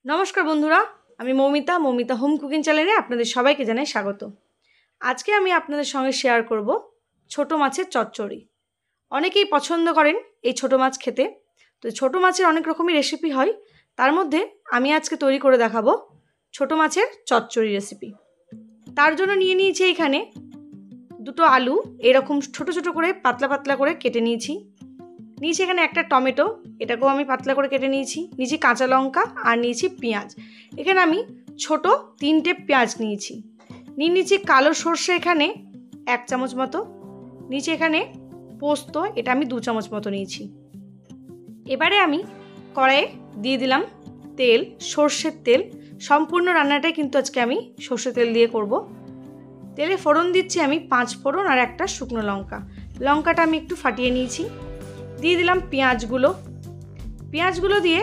नमस्कार बंधुरा आमी मौमिता मौमिता होम कुकिंग चैनेले आपनादेर सबाइके जानाई स्वागत। आज के आमी आपनादेर संगे शेयर करब छोटो माछेर चच्चड़ी। अनेकेई पछंद करें ये छोटो माछ खेते। तो छोटो माछेर अनेक रकमेर रेसिपि हय, तार मध्ये आमी आजके तैरी करे देखाबो छोटो माछेर चच्चड़ी रेसिपि। तार जोन्नो निये नियेछि एखाने दुटो आलू एरकम छोटो छोटो करे पातला पातला करे केटे नियेछि। নিয়েছি এখানে একটা টমেটো, এটাকেও আমি পাতলা করে কেটে নিয়েছি। নিয়েছি কাঁচা লঙ্কা আর নিয়েছি পেঁয়াজ। এখানে আমি ছোট 3টে পেঁয়াজ নিয়েছি। নিয়েছি কালো সরষে এখানে 1 চামচ মতো। নিয়েছি এখানে পোস্ত, এটা আমি 2 চামচ মতো নিয়েছি। এবারে আমি কড়াইয়ে দিয়ে দিলাম তেল, সরষের তেল। সম্পূর্ণ রান্নাটাই কিন্তু আজকে আমি সরষের তেল দিয়ে করব। তেলে ফোড়ন দিচ্ছি আমি 5 ফোড়ন আর একটা শুকনো লঙ্কা। লঙ্কাটা আমি একটু ফাটিয়ে নিয়েছি। দিয়ে দিলাম পেঁয়াজগুলো দিয়ে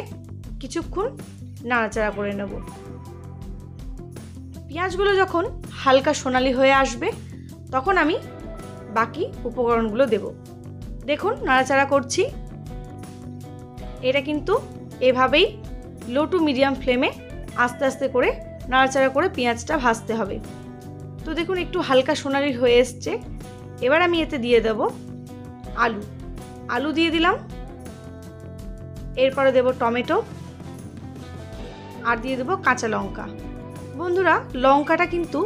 কিছুক্ষণ নাড়াচাড়া করে নেব। পেঁয়াজগুলো যখন হালকা সোনালি হয়ে আসবে তখন আমি বাকি উপকরণগুলো দেব। দেখুন নাড়াচাড়া করছি। এটা কিন্তু এভাবেই লো টু মিডিয়াম ফ্লেমে আস্তে আস্তে করে নাড়াচাড়া করে পেঁয়াজটা ভাজতে হবে। তো দেখুন একটু হালকা সোনালি হয়ে এসছে। এবার আমি এতে দিয়ে দেব আলু দিয়ে দিলাম। এরপরে দেব টমেটো আর দিয়ে দেব কাঁচা লঙ্কা। বন্ধুরা লঙ্কাটা কিন্তু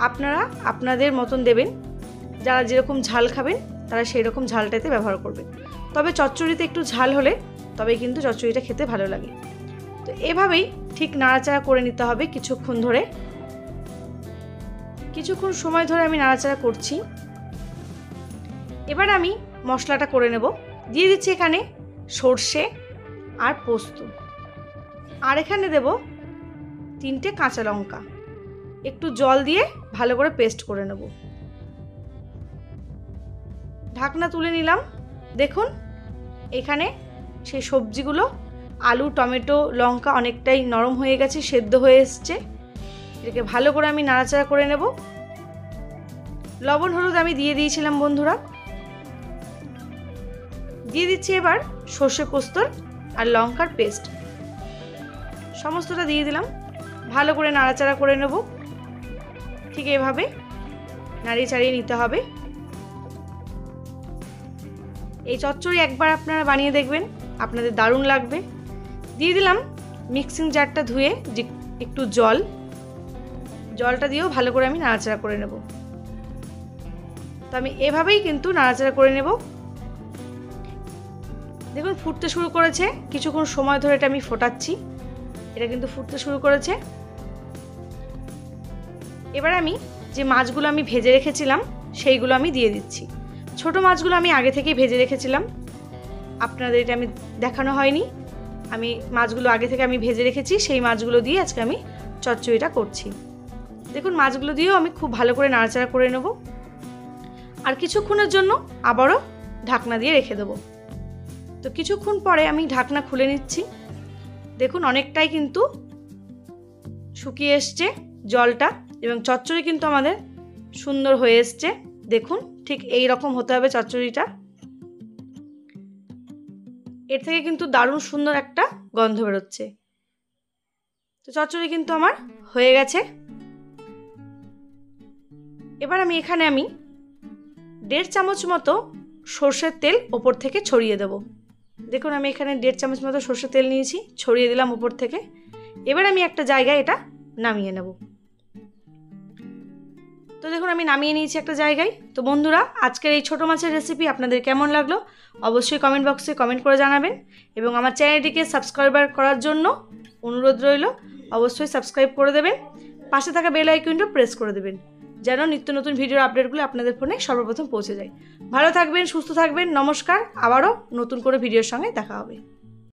আপনারা আপনাদের মতন দেবেন, যারা যেরকম ঝাল খাবেন তারা সেই রকম ঝালটাতে ব্যবহার করবেন। তবে চচ্চড়িতে একটু ঝাল হলে তবে কিন্তু চচ্চড়িটা খেতে ভালো লাগে। তো এভাবেই ঠিক নাড়াচাড়া করে নিতে হবে কিছুক্ষণ ধরে। কিছুক্ষণ সময় ধরে আমি নাড়াচাড়া করছি। এবার আমি মশলাটা করে নেব। দিয়ে দিচ্ছি এখানে সরষে আর পোস্ত, আর এখানে দেব 3টে কাঁচা লঙ্কা। একটু জল দিয়ে ভালো করে পেস্ট করে নেব। ঢাকনা তুলে নিলাম। দেখুন এখানে সেই সবজিগুলো আলু টমেটো লঙ্কা অনেকটাই নরম হয়ে গেছে, সেদ্ধ হয়ে এসছে। এটাকে ভালো করে আমি নাড়াচাড়া করে নেব। লবণ হলুদ আমি দিয়ে দিয়েছিলাম বন্ধুরা। দিয়ে দিচ্ছি এবার সর্ষে পোস্তর আর লঙ্কার পেস্ট, সমস্তটা দিয়ে দিলাম। ভালো করে নাড়াচাড়া করে নেব। ঠিক এভাবে নাড়িয়ে চাড়িয়ে নিতে হবে। এই চচ্চড়ি একবার আপনারা বানিয়ে দেখবেন, আপনাদের দারুণ লাগবে। দিয়ে দিলাম মিক্সিং জারটা ধুয়ে একটু জলটা দিয়েও ভালো করে আমি নাড়াচাড়া করে নেব। তো আমি এভাবেই কিন্তু নাড়াচাড়া করে নেব। দেখুন ফুটতে শুরু করেছে। কিছুক্ষণ সময় ধরে এটা আমি ফোটাচ্ছি। এটা কিন্তু ফুটতে শুরু করেছে। এবার আমি যে মাছগুলো আমি ভেজে রেখেছিলাম সেইগুলো আমি দিয়ে দিচ্ছি। ছোট মাছগুলো আমি আগে থেকেই ভেজে রেখেছিলাম, আপনাদের এটা আমি দেখানো হয়নি। আমি মাছগুলো আগে থেকে আমি ভেজে রেখেছি, সেই মাছগুলো দিয়ে আজকে আমি চচ্চড়িটা করছি। দেখুন মাছগুলো দিয়েও আমি খুব ভালো করে নাড়াচাড়া করে নেব। আর কিছুক্ষণের জন্য আবারও ঢাকনা দিয়ে রেখে দেবো। তো কিছুক্ষণ পরে আমি ঢাকনা খুলে নিচ্ছি। দেখুন অনেকটাই কিন্তু শুকিয়ে এসছে জলটা, এবং চচ্চড়ি কিন্তু আমাদের সুন্দর হয়ে এসছে। দেখুন ঠিক এই রকম হতে হবে চচ্চড়িটা। এর থেকে কিন্তু দারুণ সুন্দর একটা গন্ধ বেরোচ্ছে। তো চচ্চড়ি কিন্তু আমার হয়ে গেছে। এবার আমি এখানে 1.5 চামচ মতো সর্ষের তেল ওপর থেকে ছড়িয়ে দেব। দেখুন আমি এখানে 1.5 চামচ মতো সর্ষের তেল নিয়েছি, ছড়িয়ে দিলাম উপর থেকে। এবার আমি একটা জায়গায় এটা নামিয়ে নেব। তো দেখুন আমি নামিয়ে নিয়েছি একটা জায়গায়। তো বন্ধুরা আজকের এই ছোটো মাছের রেসিপি আপনাদের কেমন লাগলো অবশ্যই কমেন্ট বক্সে কমেন্ট করে জানাবেন, এবং আমার চ্যানেলটিকে সাবস্ক্রাইবার করার জন্য অনুরোধ রইল। অবশ্যই সাবস্ক্রাইব করে দেবেন, পাশে থাকা বেল আইকনটা প্রেস করে দেবেন যেন নিত্য নতুন ভিডিওর আপডেটগুলো আপনাদের ফোনে সর্বপ্রথম পৌঁছে যায়। ভালো থাকবেন, সুস্থ থাকবেন। নমস্কার। আবারও নতুন করে ভিডিওর সঙ্গে দেখা হবে।